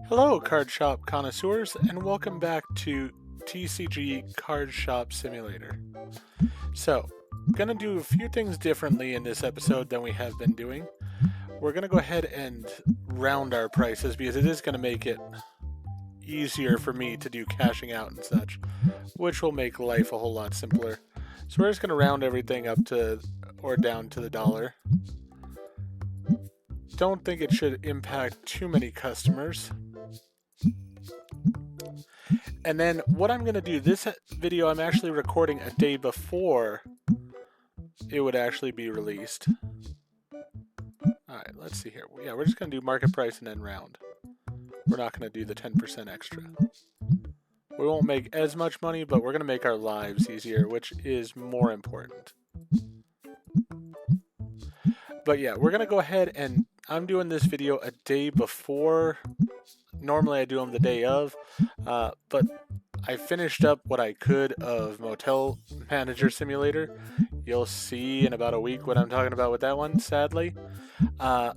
Hello, card shop connoisseurs, and welcome back to TCG Card Shop Simulator. So, gonna do a few things differently in this episode than we have been doing. We're gonna go ahead and round our prices because it is gonna make it easier for me to do cashing out and such, which will make life a whole lot simpler. So we're just gonna round everything up to or down to the dollar. Don't think it should impact too many customers. And then what I'm going to do, this video I'm actually recording a day before it would actually be released. Alright, let's see here. Yeah, we're just going to do market price and then round. We're not going to do the 10% extra. We won't make as much money, but we're going to make our lives easier, which is more important. But yeah, we're going to go ahead and I'm doing this video a day before. Normally I do them the day of, but I finished up what I could of Motel Manager Simulator. You'll see in about a week what I'm talking about with that one, sadly. So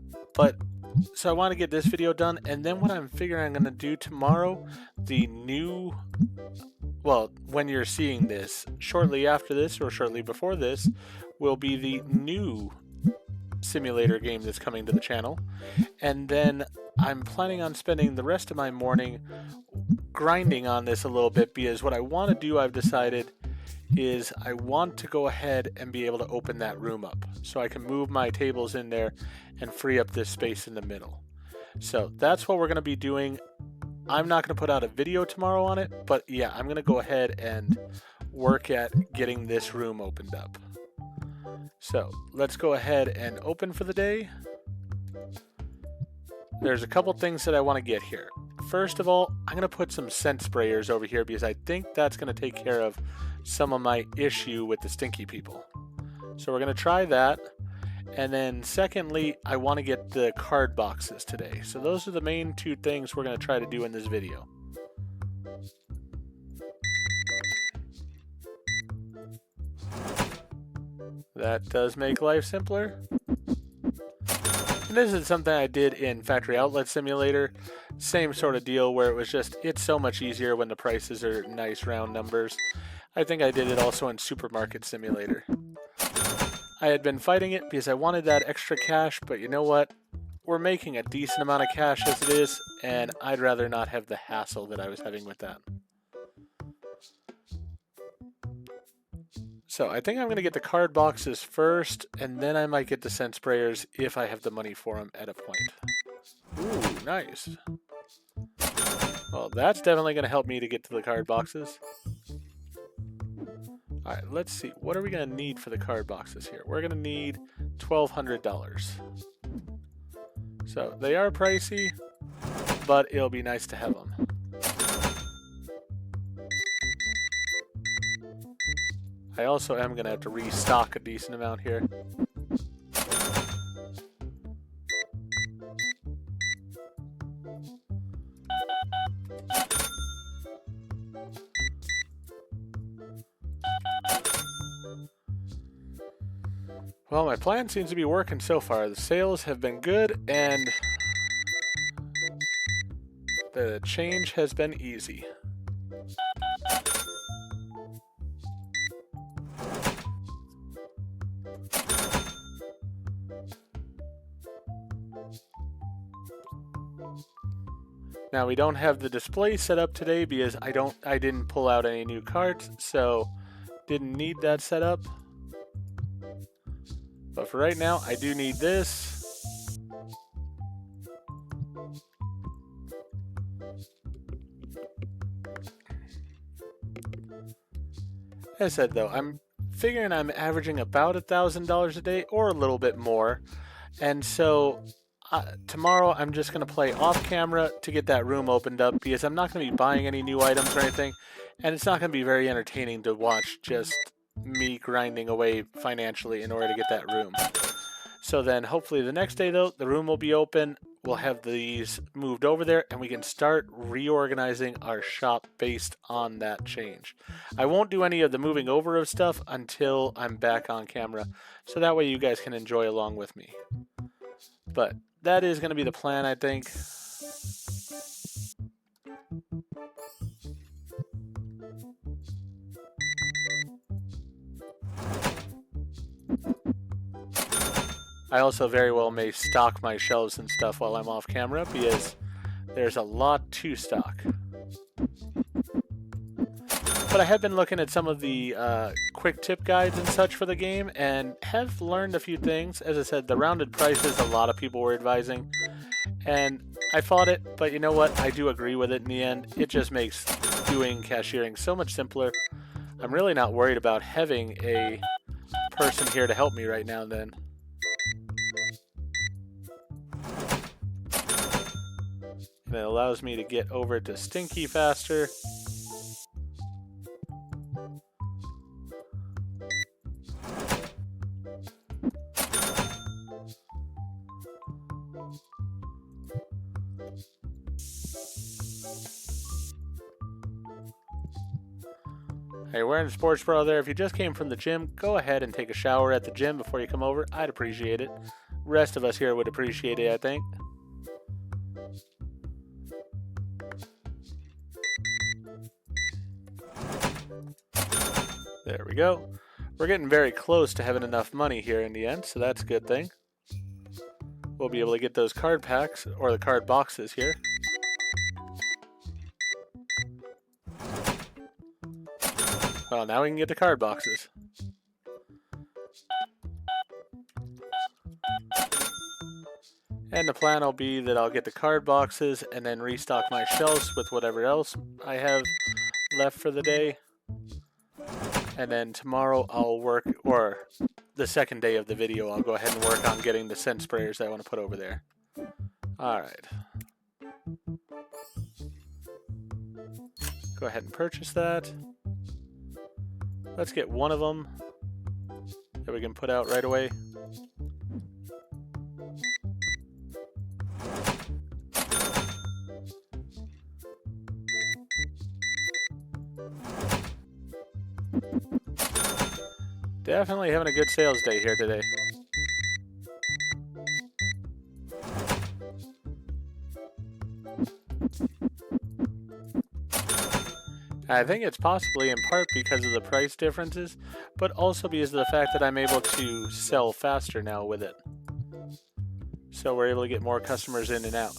I want to get this video done, and then what I'm figuring I'm going to do tomorrow, when you're seeing this, shortly after this or shortly before this, will be the new simulator game that's coming to the channel. And then I'm planning on spending the rest of my morning grinding on this a little bit, because what I want to do, I've decided, is I want to go ahead and be able to open that room up so I can move my tables in there and free up this space in the middle. So that's what we're going to be doing. I'm not going to put out a video tomorrow on it, but yeah, I'm going to go ahead and work at getting this room opened up. So let's go ahead and open for the day. There's a couple things that I want to get here. First of all, I'm going to put some scent sprayers over here because I think that's going to take care of some of my issue with the stinky people. So we're going to try that. And then secondly, I want to get the card boxes today. So those are the main two things we're going to try to do in this video. That does make life simpler. And this is something I did in Factory Outlet Simulator. Same sort of deal where it was just, it's so much easier when the prices are nice round numbers. I think I did it also in Supermarket Simulator. I had been fighting it because I wanted that extra cash, but you know what? We're making a decent amount of cash as it is, and I'd rather not have the hassle that I was having with that. So I think I'm going to get the card boxes first, and then I might get the scent sprayers if I have the money for them at a point. Ooh, nice. Well, that's definitely going to help me to get to the card boxes. Alright, let's see. What are we going to need for the card boxes here? We're going to need $1,200. So they are pricey, but it'll be nice to have them. I also am going to have to restock a decent amount here. Well, my plan seems to be working so far. The sales have been good, and the change has been easy. Now we don't have the display set up today because I didn't pull out any new cards, so didn't need that set up. But for right now, I do need this. As I said though, I'm figuring I'm averaging about $1,000 a day or a little bit more, and so tomorrow I'm just going to play off camera to get that room opened up because I'm not going to be buying any new items or anything, and it's not going to be very entertaining to watch just me grinding away financially in order to get that room. So then hopefully the next day though, the room will be open, we'll have these moved over there, and we can start reorganizing our shop based on that change. I won't do any of the moving over of stuff until I'm back on camera, so that way you guys can enjoy along with me. But that is going to be the plan, I think. I also very well may stock my shelves and stuff while I'm off camera because there's a lot to stock. But I have been looking at some of the quick tip guides and such for the game and have learned a few things. As I said, the rounded prices a lot of people were advising, and I fought it, but you know what? I do agree with it in the end. It just makes doing cashiering so much simpler. I'm really not worried about having a person here to help me right now then. And it allows me to get over to Stinky faster. Hey, wearing a sports bra there. If you just came from the gym, go ahead and take a shower at the gym before you come over. I'd appreciate it. Rest of us here would appreciate it, I think. There we go. We're getting very close to having enough money here in the end, so that's a good thing. We'll be able to get those card packs, or the card boxes here. Well, now we can get the card boxes. And the plan will be that I'll get the card boxes and then restock my shelves with whatever else I have left for the day. And then tomorrow I'll work, or the second day of the video, I'll go ahead and work on getting the scent sprayers that I want to put over there. Alright. Go ahead and purchase that. Let's get one of them that we can put out right away. Definitely having a good sales day here today. I think it's possibly in part because of the price differences, but also because of the fact that I'm able to sell faster now with it. So we're able to get more customers in and out.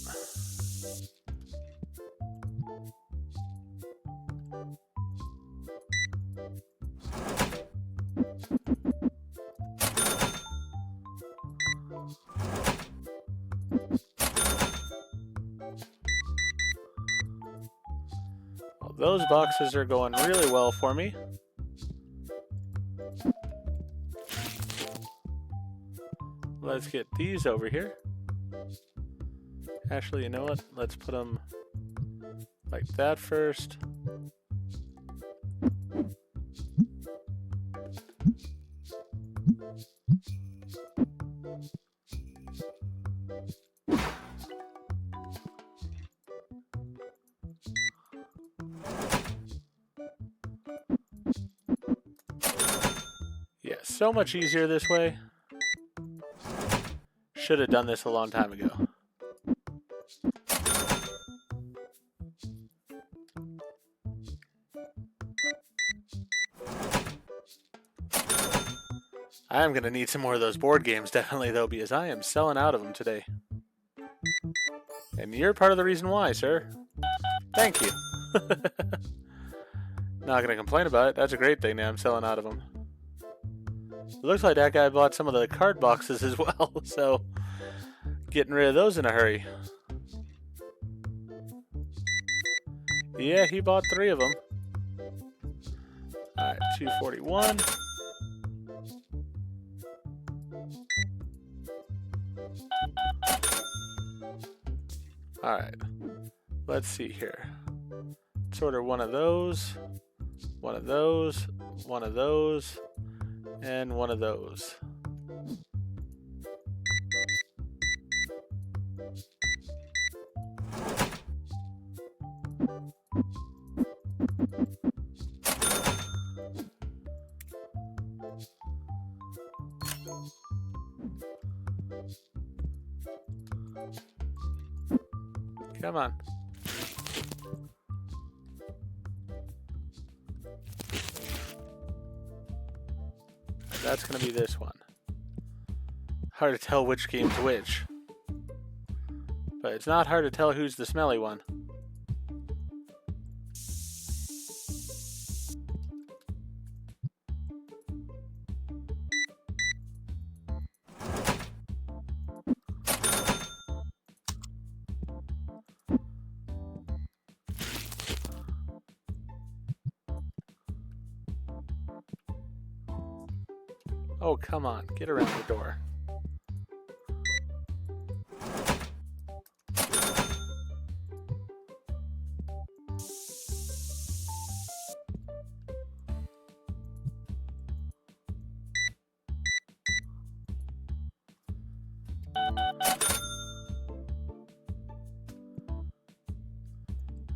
Those boxes are going really well for me. Let's get these over here. Actually, you know what? Let's put them like that first. Yeah, so much easier this way. Should have done this a long time ago. I am going to need some more of those board games, definitely, though, because I am selling out of them today. And you're part of the reason why, sir. Thank you. Not going to complain about it. That's a great thing now. I'm selling out of them. It looks like that guy bought some of the card boxes as well, so getting rid of those in a hurry. Yeah, he bought 3 of them. Alright, 241. Alright, let's see here. Let's order one of those, one of those, one of those, and one of those. Come on. That's going to be this one. Hard to tell which game's which. But it's not hard to tell who's the smelly one. Oh, come on. Get around the door.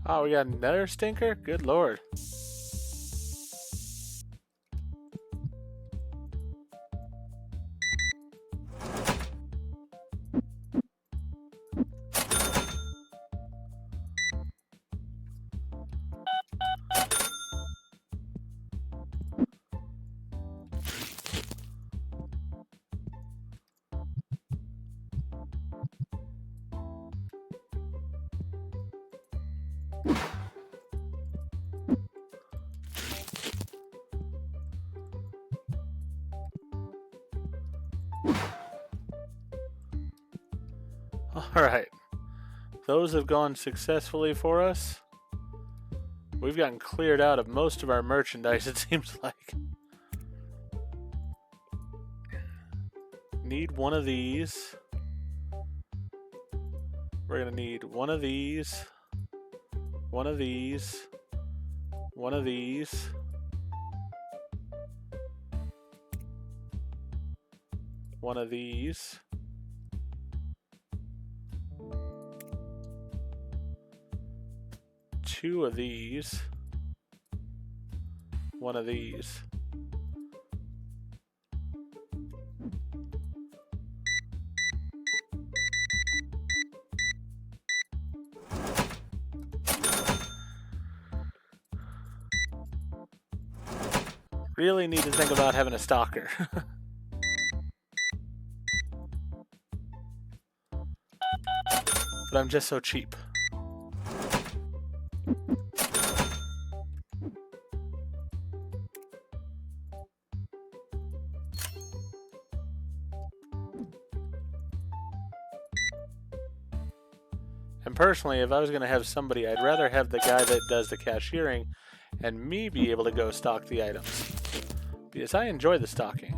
Oh, we got another stinker? Good lord. Alright. Those have gone successfully for us. We've gotten cleared out of most of our merchandise, it seems like. Need one of these. We're gonna need one of these. One of these. One of these. One of these. Two of these. One of these. Really need to think about having a stalker. But I'm just so cheap. And personally, if I was going to have somebody, I'd rather have the guy that does the cashiering and me be able to go stock the items. Because I enjoy the stocking.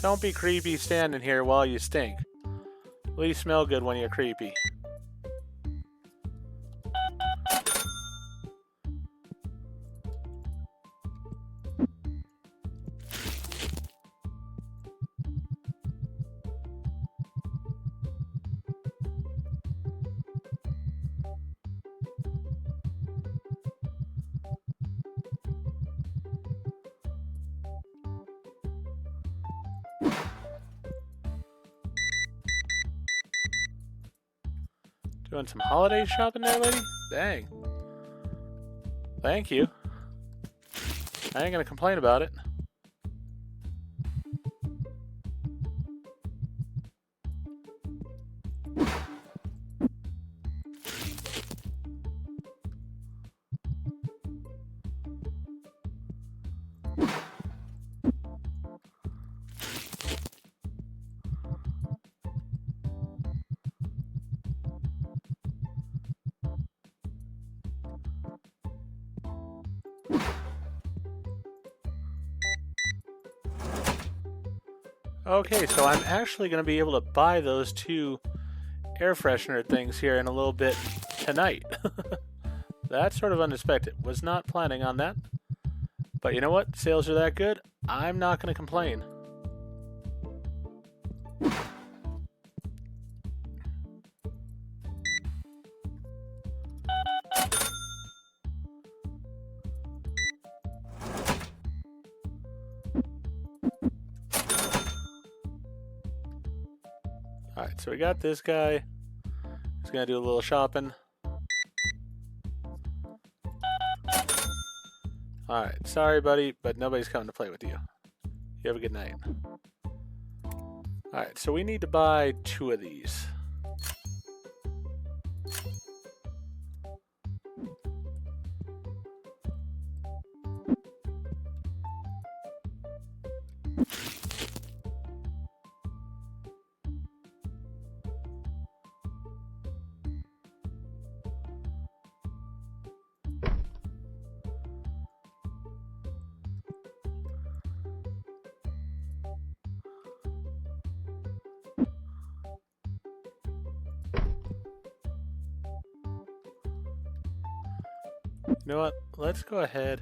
Don't be creepy standing here while you stink. At least smell good when you're creepy. Doing some holiday shopping there, lady? Dang. Thank you. I ain't gonna complain about it. Okay, so I'm actually going to be able to buy those two air freshener things here in a little bit tonight. That's sort of unexpected. Was not planning on that. But you know what? Sales are that good. I'm not going to complain. Alright, so we got this guy. He's going to do a little shopping. Alright, sorry buddy, but nobody's coming to play with you. You have a good night. Alright, so we need to buy 2 of these. You know what? Let's go ahead.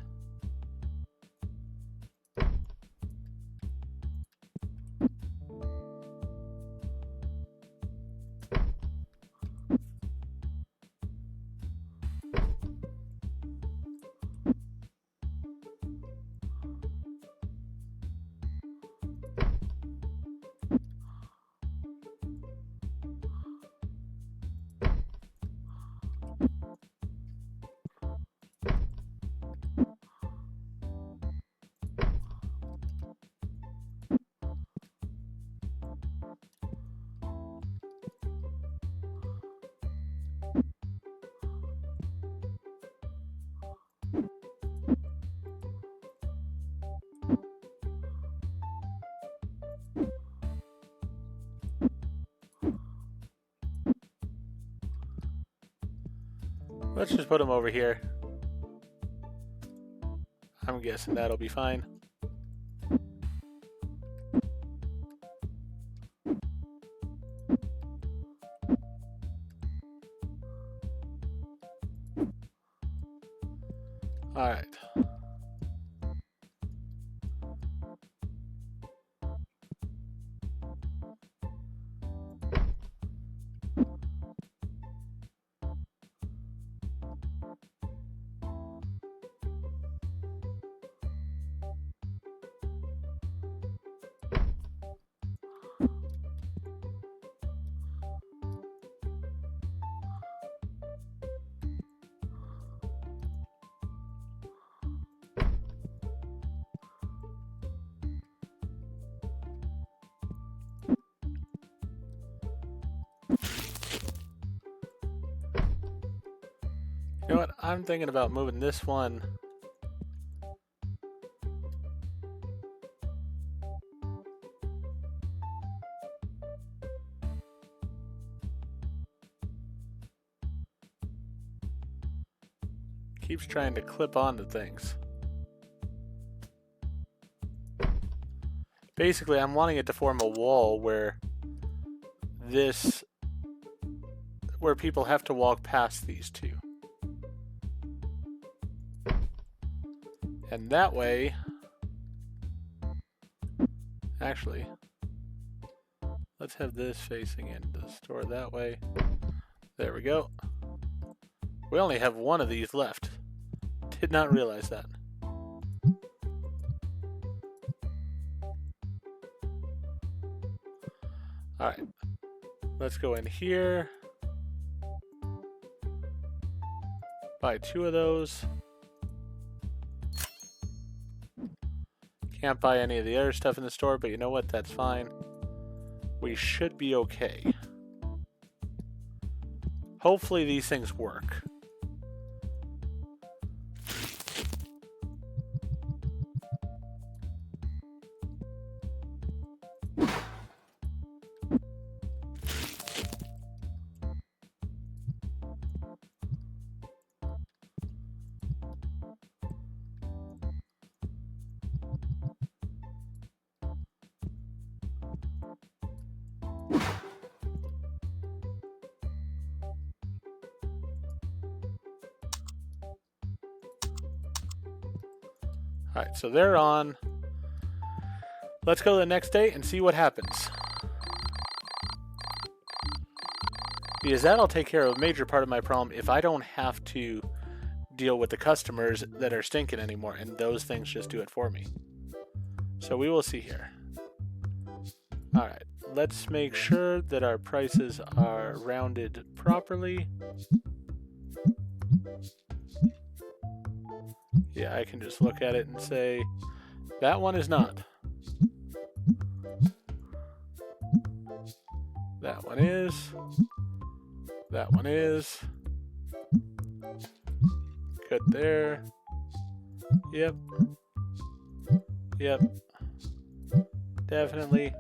Let's just put them over here. I'm guessing that'll be fine. Alright. You know what? I'm thinking about moving this one. Keeps trying to clip onto things. Basically, I'm wanting it to form a wall where people have to walk past these two. And that way, actually, let's have this facing into the store that way. There we go. We only have one of these left. Did not realize that. Alright. Let's go in here. Buy 2 of those. Can't buy any of the other stuff in the store, but you know what? That's fine. We should be okay. Hopefully these things work. Alright, so they're on. Let's go to the next day and see what happens. Because that'll take care of a major part of my problem if I don't have to deal with the customers that are stinking anymore, and those things just do it for me. So we will see here. Alright, let's make sure that our prices are rounded properly. Yeah, I can just look at it and say, that one is not. That one is. That one is. Good there. Yep. Yep. Definitely.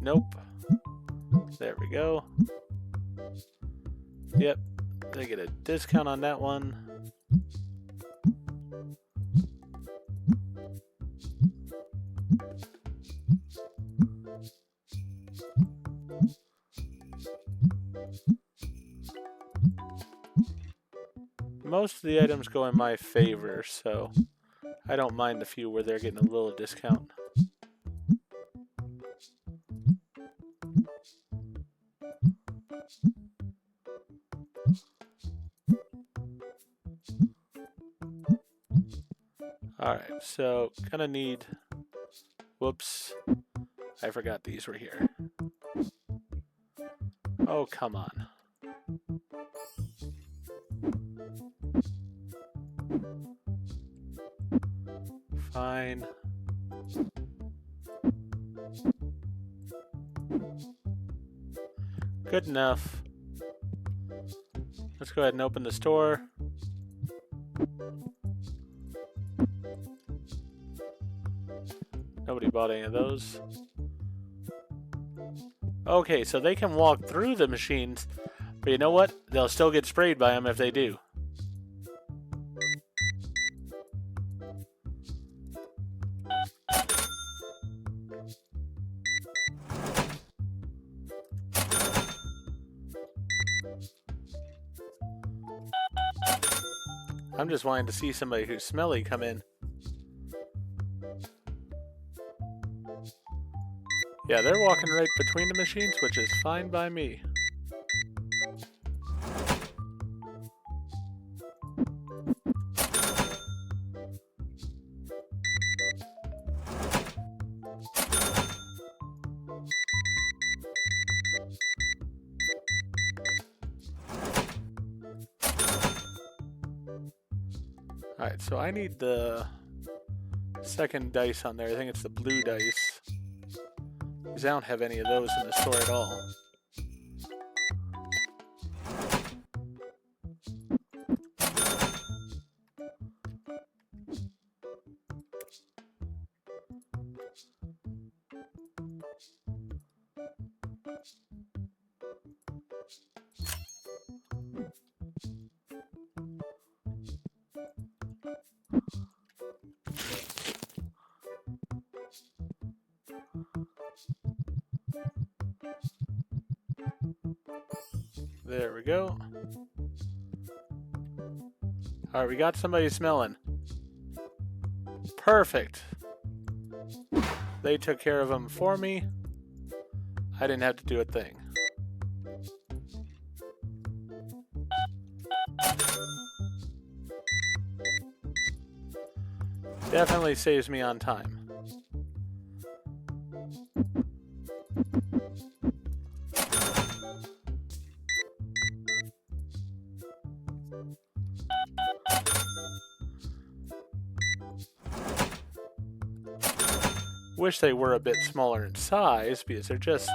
Nope. There we go. Yep. They get a discount on that one. Most of the items go in my favor, so I don't mind the few where they're getting a little discount. Alright, so gonna need... Whoops. I forgot these were here. Oh, come on. Fine. Good enough. Let's go ahead and open the store. Nobody bought any of those. Okay, so they can walk through the machines, but you know what? They'll still get sprayed by them if they do. I'm just wanting to see somebody who's smelly come in. Yeah, they're walking right between the machines, which is fine by me. Alright, so I need the second dice on there. I think it's the blue dice. Because I don't have any of those in the store at all. There we go. Alright, we got somebody smelling. Perfect. They took care of them for me. I didn't have to do a thing. Definitely saves me on time. Wish they were a bit smaller in size because they're just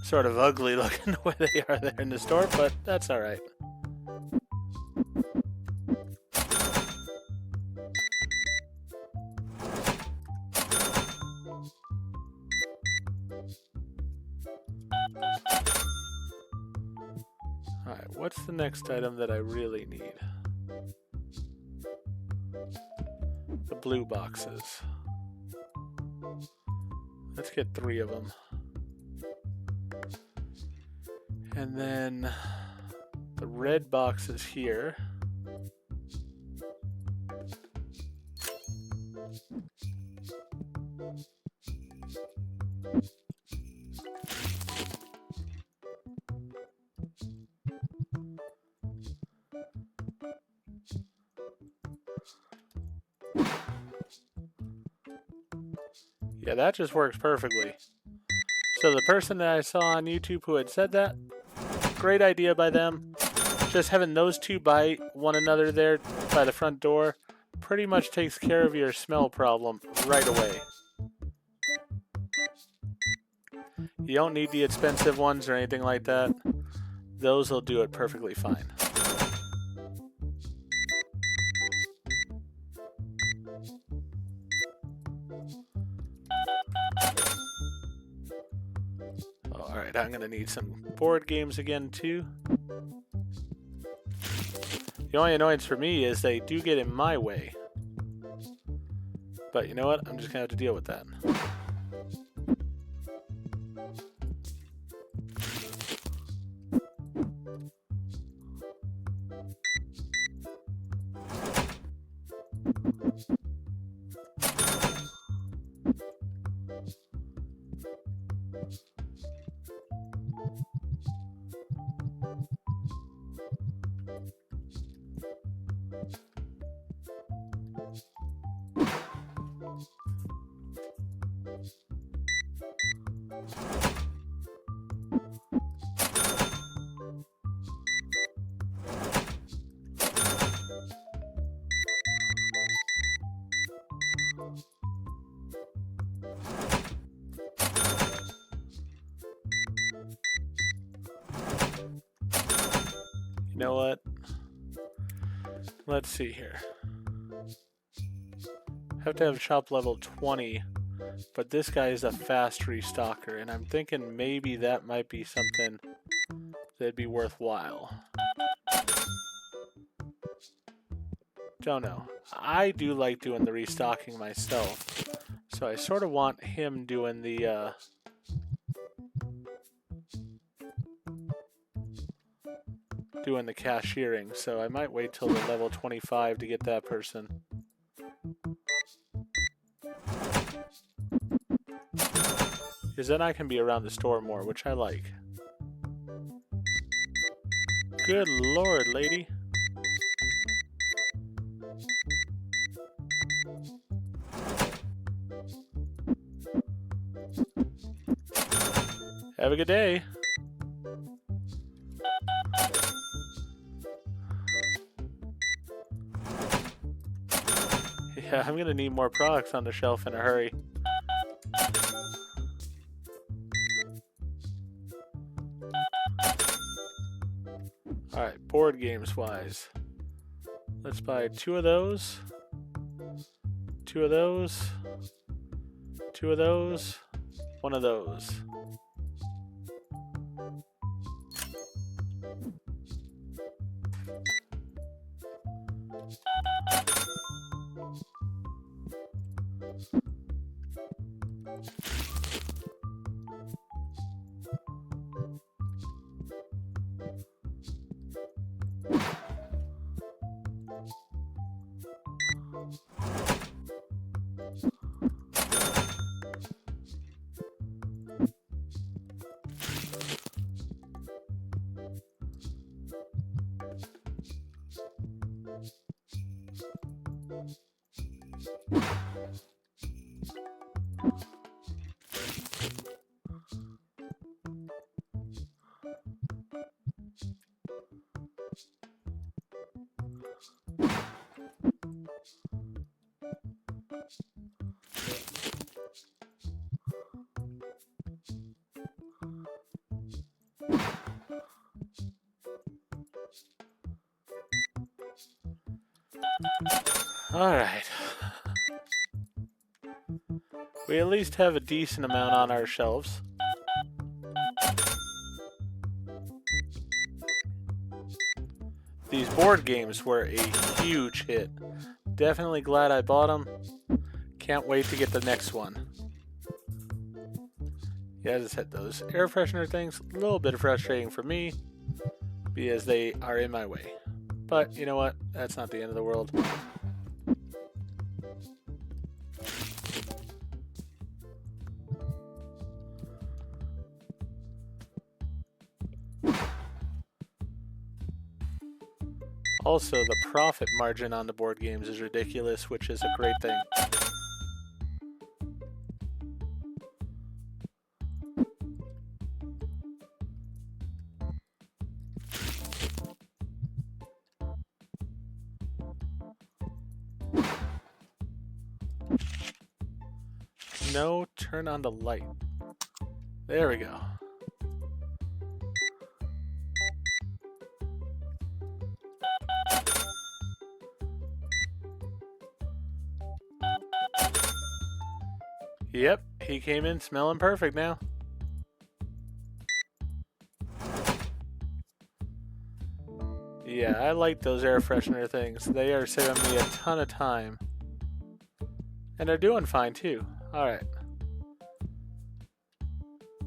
sort of ugly looking the way they are there in the store, but that's alright. Alright, what's the next item that I really need? The blue boxes. Let's get 3 of them. And then the red boxes here. Yeah, that just works perfectly. So the person that I saw on YouTube who had said that, great idea by them. Just having those two by one another there by the front door pretty much takes care of your smell problem right away. You don't need the expensive ones or anything like that. Those will do it perfectly fine. Alright, I'm going to need some board games again too. The only annoyance for me is they do get in my way. But you know what? I'm just going to have to deal with that. You know what? Let's see here. Have to have shop level 20, but this guy is a fast restocker, and I'm thinking maybe that might be something that'd be worthwhile. Don't know. I do like doing the restocking myself, so I sort of want him doing the cashiering, so I might wait till the level 25 to get that person. Because then I can be around the store more, which I like. Good lord, lady. Have a good day. Yeah, I'm gonna need more products on the shelf in a hurry. Alright, board games wise. Let's buy 2 of those. 2 of those. 2 of those. 1 of those. Alright. We at least have a decent amount on our shelves. These board games were a huge hit. Definitely glad I bought them. Can't wait to get the next one. Yeah, as I said, those air freshener things, a little bit frustrating for me because they are in my way. But you know what? That's not the end of the world. Also, the profit margin on the board games is ridiculous, which is a great thing. No, turn on the light. There we go. Yep, he came in smelling perfect now. Yeah, I like those air freshener things. They are saving me a ton of time. And they're doing fine too. Alright.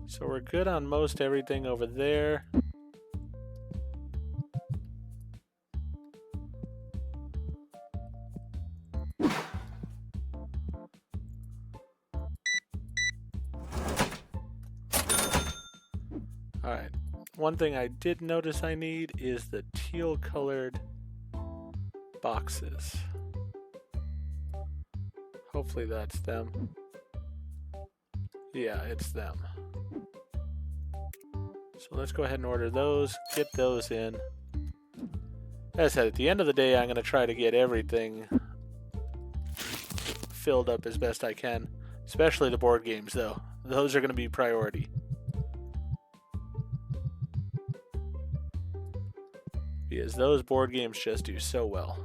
So we're good on most everything over there. Alright. One thing I did notice I need is the teal colored boxes. Hopefully that's them. Yeah, it's them. So let's go ahead and order those, get those in. As I said, at the end of the day, I'm going to try to get everything filled up as best I can. Especially the board games, though. Those are going to be priority. Because those board games just do so well.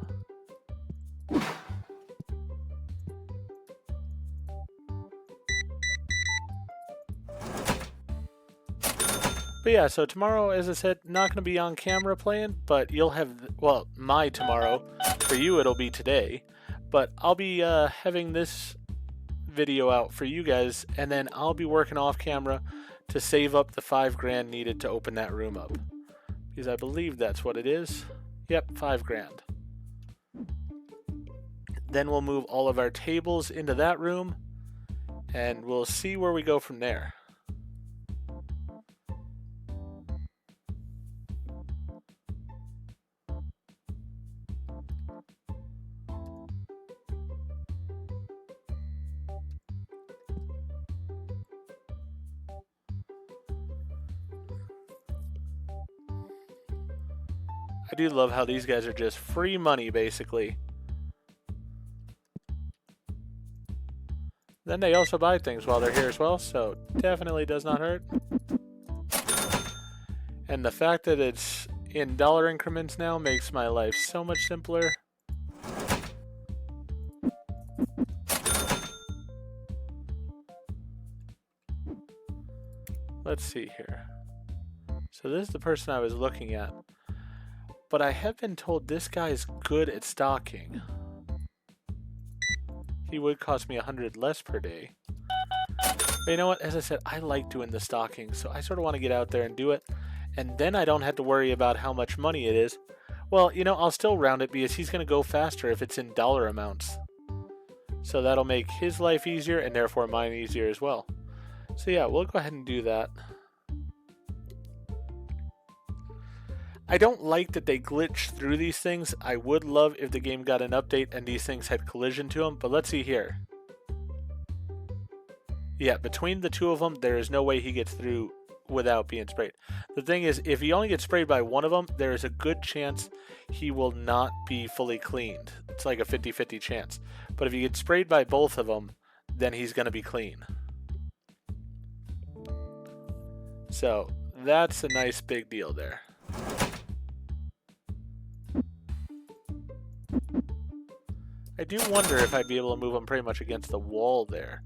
But yeah, so tomorrow, as I said, not going to be on camera playing, but you'll have, well, my tomorrow. For you, it'll be today. But I'll be having this video out for you guys, and then I'll be working off camera to save up the $5,000 needed to open that room up. Because I believe that's what it is. Yep, $5,000. Then we'll move all of our tables into that room, and we'll see where we go from there. I do love how these guys are just free money, basically. Then they also buy things while they're here as well, so definitely does not hurt. And the fact that it's in dollar increments now makes my life so much simpler. Let's see here. So this is the person I was looking at. But I have been told this guy is good at stocking. He would cost me 100 less per day. But you know what? As I said, I like doing the stocking, so I sort of want to get out there and do it. And then I don't have to worry about how much money it is. Well, you know, I'll still round it because he's going to go faster if it's in dollar amounts. So that'll make his life easier and therefore mine easier as well. So yeah, we'll go ahead and do that. I don't like that they glitch through these things. I would love if the game got an update and these things had collision to them, but let's see here. Yeah, between the two of them, there is no way he gets through without being sprayed. The thing is, if he only gets sprayed by one of them, there is a good chance he will not be fully cleaned. It's like a 50-50 chance. But if he gets sprayed by both of them, then he's going to be clean. So, that's a nice big deal there. I do wonder if I'd be able to move them pretty much against the wall there.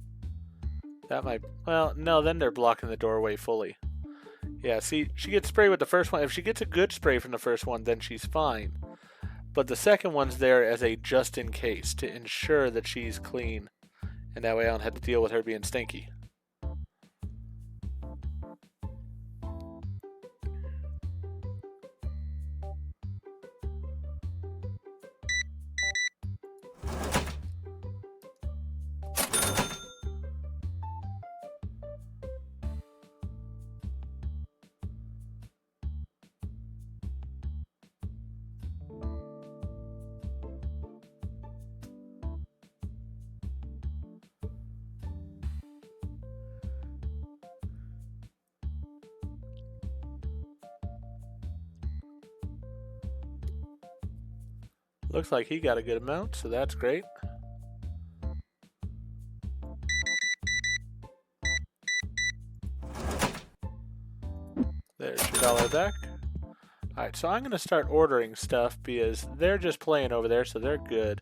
That might... Well, no, then they're blocking the doorway fully. Yeah, see, she gets sprayed with the first one. If she gets a good spray from the first one, then she's fine. But the second one's there as a just in case, to ensure that she's clean. And that way I don't have to deal with her being stinky. Looks like he got a good amount, so that's great. There's your dollar back. Alright, so I'm going to start ordering stuff because they're just playing over there, so they're good.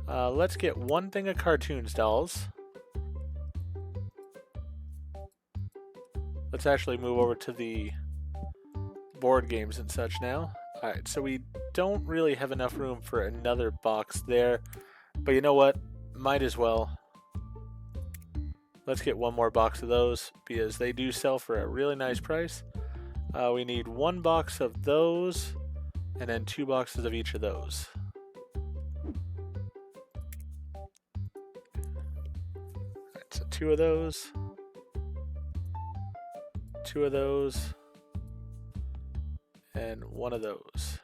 Let's get one thing of cartoons dolls. Let's actually move over to the board games and such now. Alright, so we don't really have enough room for another box there. But you know what? Might as well. Let's get one more box of those because they do sell for a really nice price. We need one box of those and then 2 boxes of each of those. Alright, so 2 of those. 2 of those. And 1 of those.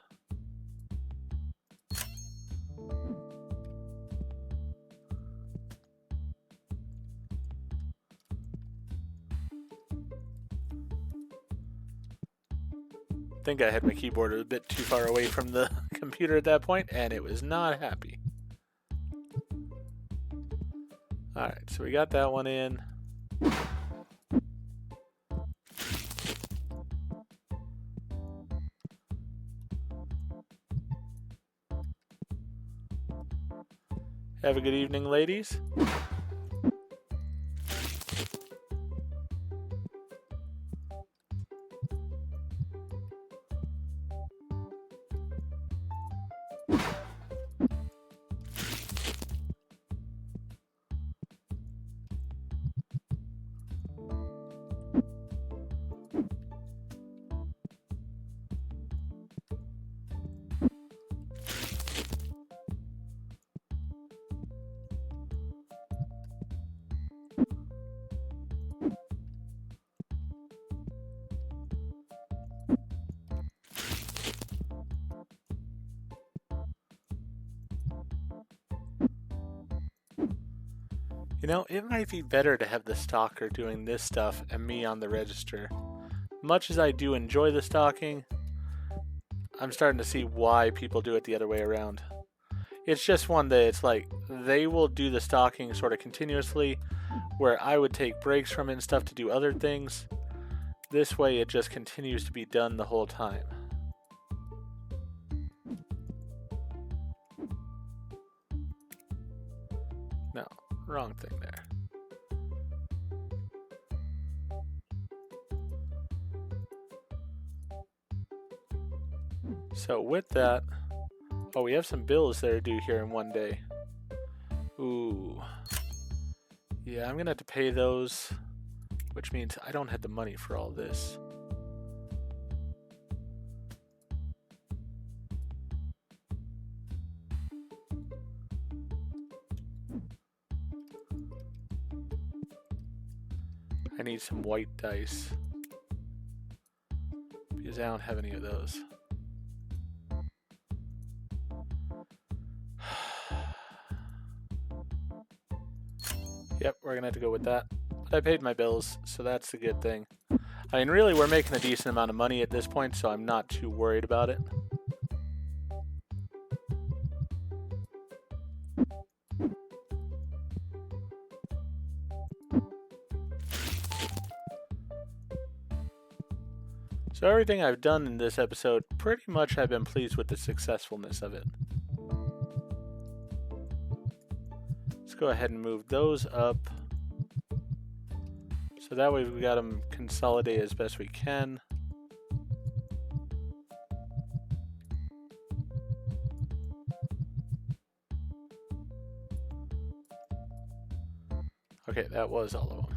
I think I had my keyboard a bit too far away from the computer at that point, and it was not happy. Alright, so we got that one in. Have a good evening, ladies. You know, it might be better to have the stalker doing this stuff and me on the register. Much as I do enjoy the stalking, I'm starting to see why people do it the other way around. It's just one that it's like, they will do the stalking sort of continuously, where I would take breaks from it and stuff to do other things. This way it just continues to be done the whole time. No, wrong thing there. So with that, oh, we have some bills that are due here in one day. Ooh. Yeah, I'm gonna have to pay those, which means I don't have the money for all this. I need some white dice because I don't have any of those. Yep, we're gonna have to go with that. But I paid my bills, so that's the good thing. I mean, really, we're making a decent amount of money at this point, so I'm not too worried about it. So everything I've done in this episode, pretty much I've been pleased with the successfulness of it. Let's go ahead and move those up. So that way we've got them consolidated as best we can. Okay, that was all of them.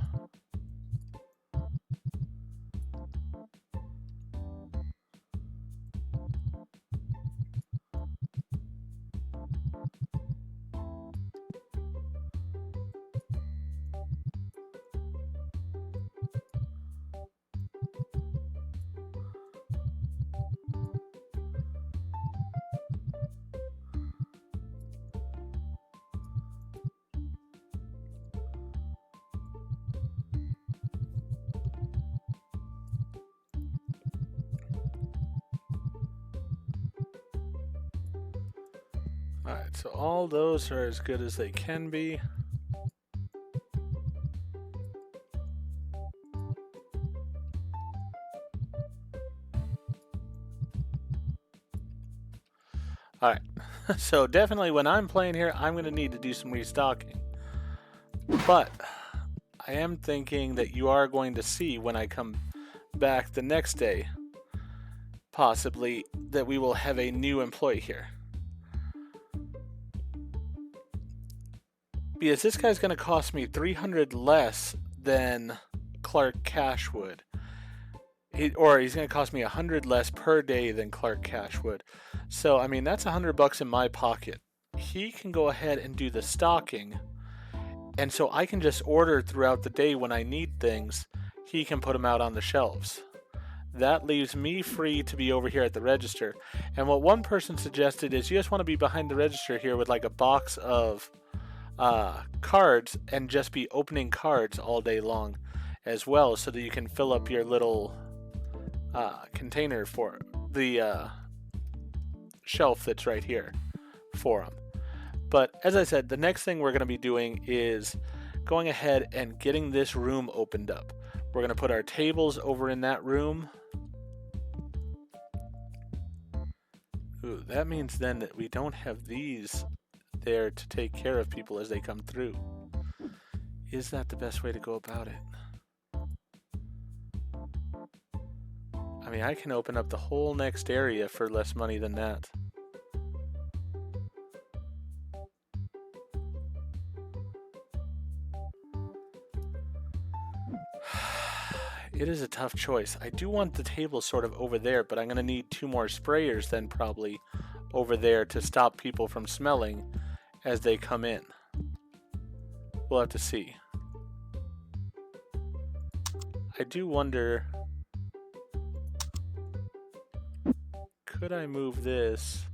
Alright, so all those are as good as they can be. Alright, so definitely when I'm playing here, I'm going to need to do some restocking. But I am thinking that you are going to see when I come back the next day, possibly, that we will have a new employee here. Because this guy's going to cost me 300 less than Clark Cash would. Or he's going to cost me 100 less per day than Clark Cash would. So, I mean, that's $100 in my pocket. He can go ahead and do the stocking. And so I can just order throughout the day when I need things. He can put them out on the shelves. That leaves me free to be over here at the register. And what one person suggested is you just want to be behind the register here with like a box of cards and just be opening cards all day long as well, so that you can fill up your little container for the shelf that's right here for them. But as I said, the next thing we're going to be doing is going ahead and getting this room opened up. We're going to put our tables over in that room. Ooh, that means then that we don't have these there to take care of people as they come through. Is that the best way to go about it? I mean, I can open up the whole next area for less money than that. It is a tough choice. I do want the table sort of over there, but I'm going to need 2 more sprayers then probably over there to stop people from smelling as they come in. We'll have to see. I do wonder, could I move this?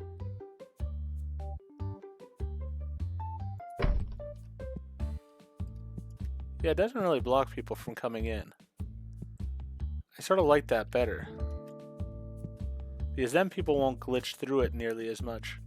Yeah, it doesn't really block people from coming in. I sort of like that better, because then people won't glitch through it nearly as much.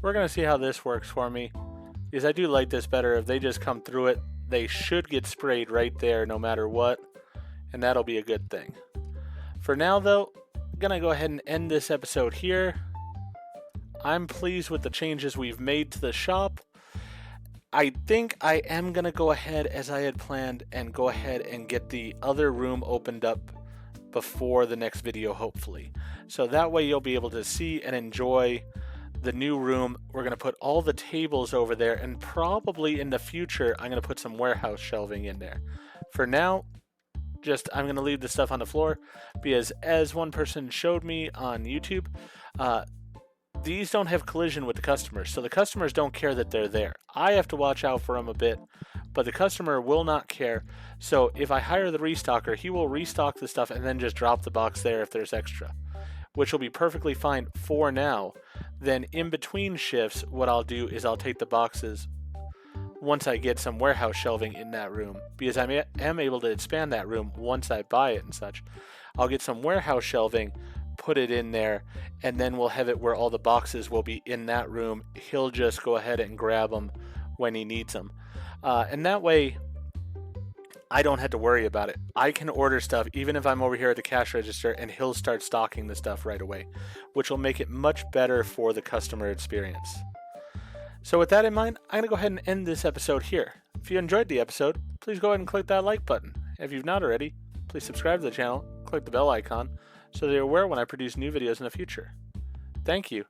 We're going to see how this works for me, because I do like this better. If they just come through it, they should get sprayed right there no matter what, and that'll be a good thing. For now, though, I'm going to go ahead and end this episode here. I'm pleased with the changes we've made to the shop. I think I am going to go ahead, as I had planned, and go ahead and get the other room opened up before the next video, hopefully. So that way you'll be able to see and enjoy the new room. We're going to put all the tables over there, and probably in the future I'm going to put some warehouse shelving in there. For now, I'm going to leave the stuff on the floor, because as one person showed me on YouTube, these don't have collision with the customers, so the customers don't care that they're there. I have to watch out for them a bit, but the customer will not care. So if I hire the restocker, he will restock the stuff and then just drop the box there if there's extra, which will be perfectly fine for now. Then in between shifts, what I'll do is I'll take the boxes once I get some warehouse shelving in that room, because I am able to expand that room once I buy it and such. I'll get some warehouse shelving, put it in there, and then we'll have it where all the boxes will be in that room. He'll just go ahead and grab them when he needs them. And that way, I don't have to worry about it. I can order stuff even if I'm over here at the cash register, and he'll start stocking the stuff right away, which will make it much better for the customer experience. So with that in mind, I'm going to go ahead and end this episode here. If you enjoyed the episode, please go ahead and click that like button. If you've not already, please subscribe to the channel, click the bell icon, so that you're aware when I produce new videos in the future. Thank you,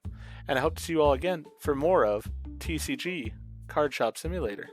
and I hope to see you all again for more of TCG Card Shop Simulator.